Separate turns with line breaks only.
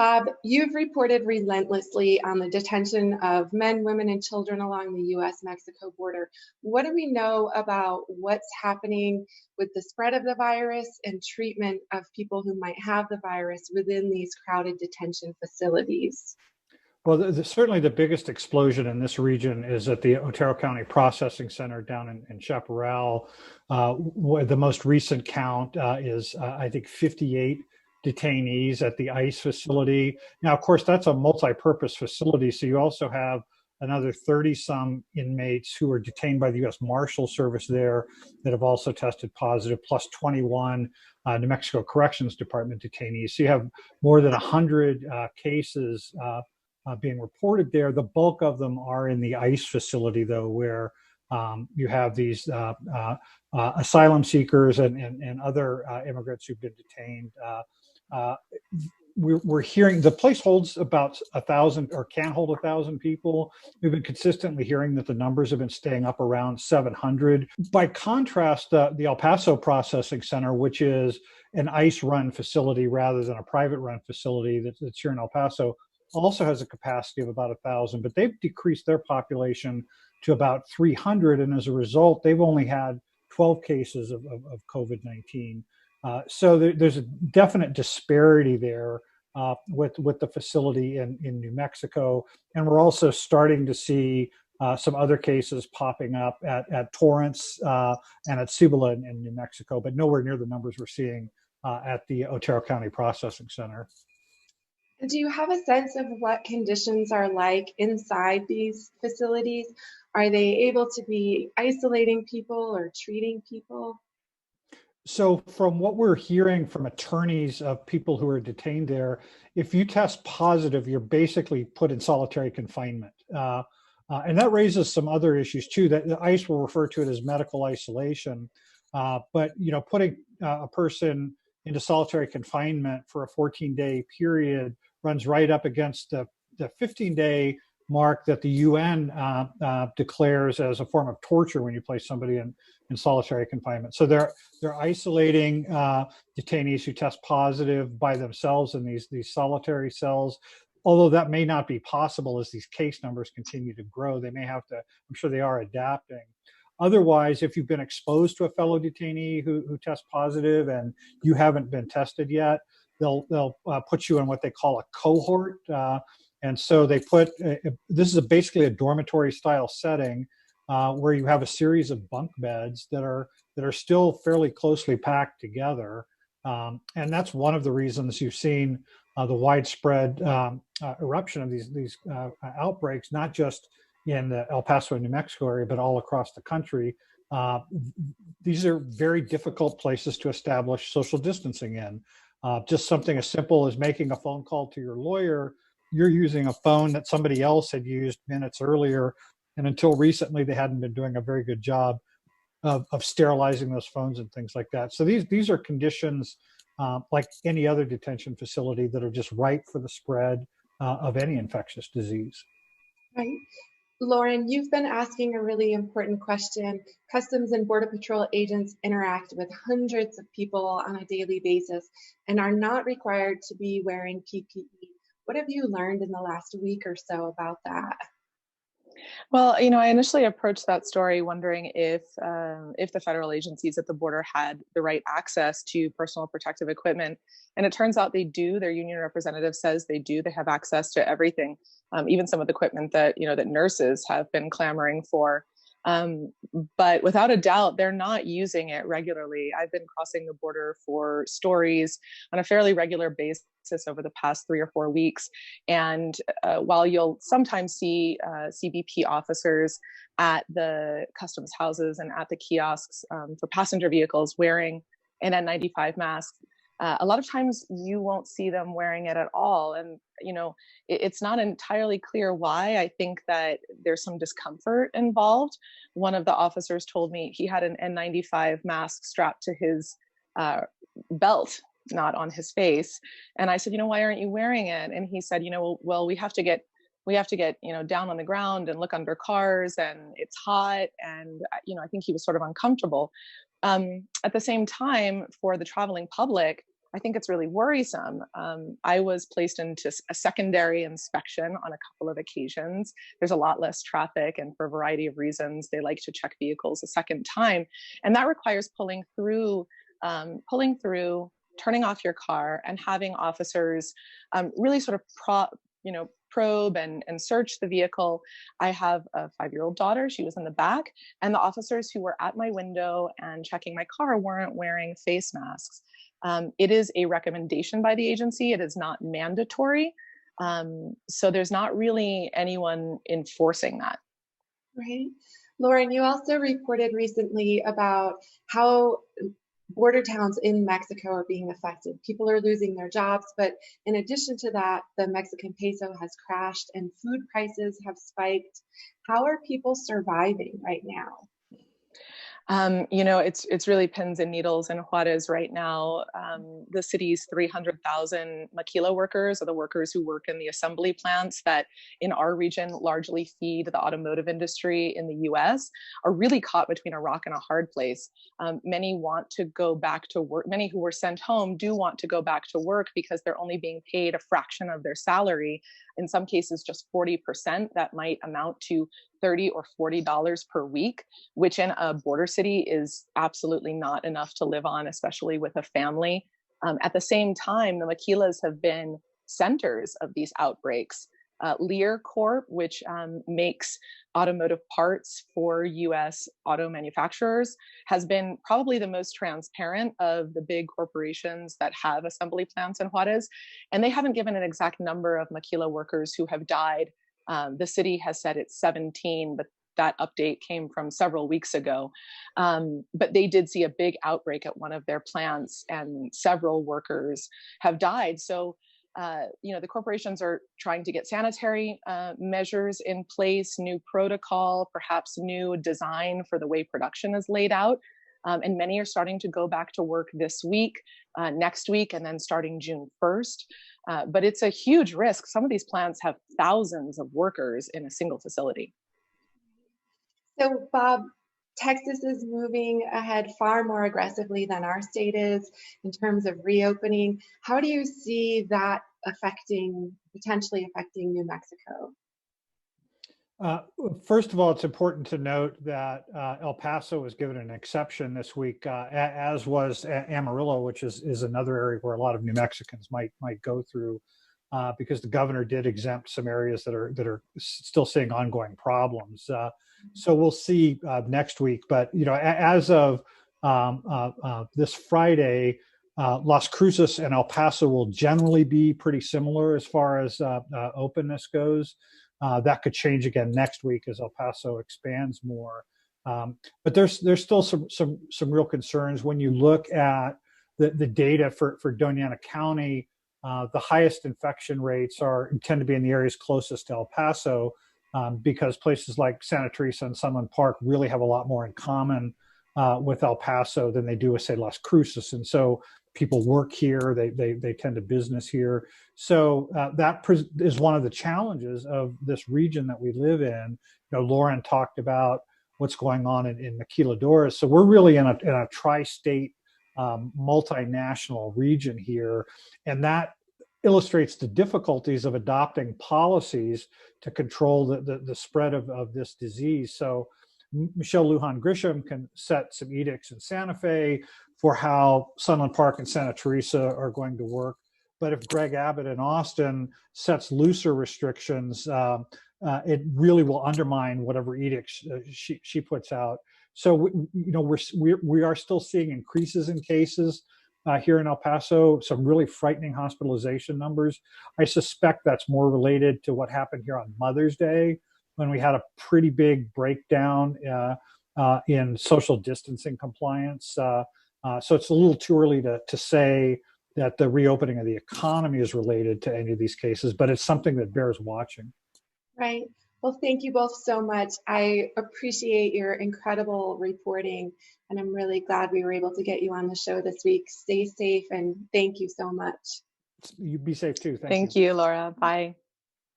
Bob, you've reported relentlessly on the detention of men, women, and children along the US-Mexico border. What do we know about what's happening with the spread of the virus and treatment of people who might have the virus within these crowded detention facilities?
Well, certainly the biggest explosion in this region is at the Otero County Processing Center down in Chaparral. Where the most recent count is, I think, 58 detainees at the ICE facility. Now, of course, that's a multi-purpose facility, so you also have another 30-some inmates who are detained by the U.S. Marshal Service there that have also tested positive, plus 21 New Mexico Corrections Department detainees. So you have more than 100 cases being reported there. The bulk of them are in the ICE facility, though, where you have these asylum seekers and other immigrants who've been detained. We're hearing the place holds about 1,000 or can hold 1,000 people. We've been consistently hearing that the numbers have been staying up around 700. By contrast, the El Paso Processing Center, which is an ICE-run facility rather than a private-run facility that's here in El Paso, also has a capacity of about 1,000, but they've decreased their population to about 300, and as a result, they've only had 12 cases of COVID-19. So there's a definite disparity there with the facility in New Mexico, and we're also starting to see some other cases popping up at Torrance and at Cibola in New Mexico, but nowhere near the numbers we're seeing at the Otero County Processing Center.
Do you have a sense of what conditions are like inside these facilities? Are they able to be isolating people or treating people?
So, from what we're hearing from attorneys of people who are detained there, if you test positive, you're basically put in solitary confinement. And that raises some other issues too. That the ICE will refer to it as medical isolation. But putting a person into solitary confinement for a 14-day period runs right up against the 15-day mark that the UN declares as a form of torture when you place somebody in solitary confinement. So they're isolating detainees who test positive by themselves in these solitary cells. Although that may not be possible as these case numbers continue to grow, they may have to. I'm sure they are adapting. Otherwise, if you've been exposed to a fellow detainee who tests positive and you haven't been tested yet, they'll put you in what they call a cohort. And so they put this is basically a dormitory style setting where you have a series of bunk beds that are still fairly closely packed together, and that's one of the reasons you've seen the widespread eruption of these outbreaks, not just in the El Paso, New Mexico area, but all across the country. These are very difficult places to establish social distancing in. Just something as simple as making a phone call to your lawyer. You're using a phone that somebody else had used minutes earlier, and until recently, they hadn't been doing a very good job of sterilizing those phones and things like that. So these are conditions like any other detention facility that are just ripe for the spread of any infectious disease.
Right. Lauren, you've been asking a really important question. Customs and Border Patrol agents interact with hundreds of people on a daily basis and are not required to be wearing PPE. What have you learned in the last week or so about that?
Well, I initially approached that story wondering if the federal agencies at the border had the right access to personal protective equipment, and it turns out they do. Their union representative says they do. They have access to everything, even some of the equipment that that nurses have been clamoring for. But without a doubt, they're not using it regularly. I've been crossing the border for stories on a fairly regular basis over the past 3 or 4 weeks. And while you'll sometimes see CBP officers at the customs houses and at the kiosks for passenger vehicles wearing an N95 mask, a lot of times you won't see them wearing it at all. And, it's not entirely clear why. I think that there's some discomfort involved. One of the officers told me he had an N95 mask strapped to his belt, not on his face. And I said, why aren't you wearing it? And he said, well, we have to get down on the ground and look under cars, and it's hot. And, I think he was sort of uncomfortable. At the same time, for the traveling public, I think it's really worrisome. I was placed into a secondary inspection on a couple of occasions. There's a lot less traffic, and for a variety of reasons, they like to check vehicles a second time. And that requires pulling through, turning off your car, and having officers really sort of probe and search the vehicle. I have a 5-year-old daughter. She was in the back, and the officers who were at my window and checking my car weren't wearing face masks. It is a recommendation by the agency. It is not mandatory. So there's not really anyone enforcing that.
Right. Lauren, you also reported recently about how border towns in Mexico are being affected. People are losing their jobs, but in addition to that, the Mexican peso has crashed and food prices have spiked. How are people surviving right now?
It's really pins and needles in Juarez right now. The city's 300,000 maquila workers, or the workers who work in the assembly plants that in our region largely feed the automotive industry in the US, are really caught between a rock and a hard place. Many want to go back to work. Many who were sent home do want to go back to work because they're only being paid a fraction of their salary. In some cases, just 40%. That might amount to $30 or $40 per week, which in a border city is absolutely not enough to live on, especially with a family. At the same time, the maquilas have been centers of these outbreaks. Lear Corp, which makes automotive parts for US auto manufacturers, has been probably the most transparent of the big corporations that have assembly plants in Juarez. And they haven't given an exact number of maquila workers who have died. The city has said it's 17, but that update came from several weeks ago. But they did see a big outbreak at one of their plants, and several workers have died. So the corporations are trying to get sanitary measures in place, new protocol, perhaps new design for the way production is laid out. And many are starting to go back to work this week, next week, and then starting June 1st. But it's a huge risk. Some of these plants have thousands of workers in a single facility.
So, Bob, Texas is moving ahead far more aggressively than our state is in terms of reopening. How do you see that potentially affecting New Mexico?
First of all, it's important to note that El Paso was given an exception this week, as was Amarillo, which is another area where a lot of New Mexicans might go through, because the governor did exempt some areas that are still seeing ongoing problems. So we'll see next week. But as of this Friday, Las Cruces and El Paso will generally be pretty similar as far as openness goes. That could change again next week as El Paso expands more. But there's still some real concerns when you look at the data for Doña Ana County. The highest infection rates tend to be in the areas closest to El Paso, because places like Santa Teresa and Sunland Park really have a lot more in common with El Paso than they do with, say, Las Cruces. And so people work here, they tend to business here. So that is one of the challenges of this region that we live in. Lauren talked about what's going on in Maquiladoras. So we're really in a tri-state, multinational region here. And that illustrates the difficulties of adopting policies to control the spread of this disease. So Michelle Lujan Grisham can set some edicts in Santa Fe for how Sunland Park and Santa Teresa are going to work. But if Greg Abbott in Austin sets looser restrictions, it really will undermine whatever edicts she puts out. So we are still seeing increases in cases here in El Paso, some really frightening hospitalization numbers. I suspect that's more related to what happened here on Mother's Day, when we had a pretty big breakdown in social distancing compliance. So it's a little too early to say that the reopening of the economy is related to any of these cases, but it's something that bears watching.
Right. Well, thank you both so much. I appreciate your incredible reporting, and I'm really glad we were able to get you on the show this week. Stay safe, and thank you so much.
You be safe too.
Thank you, Laura. Bye.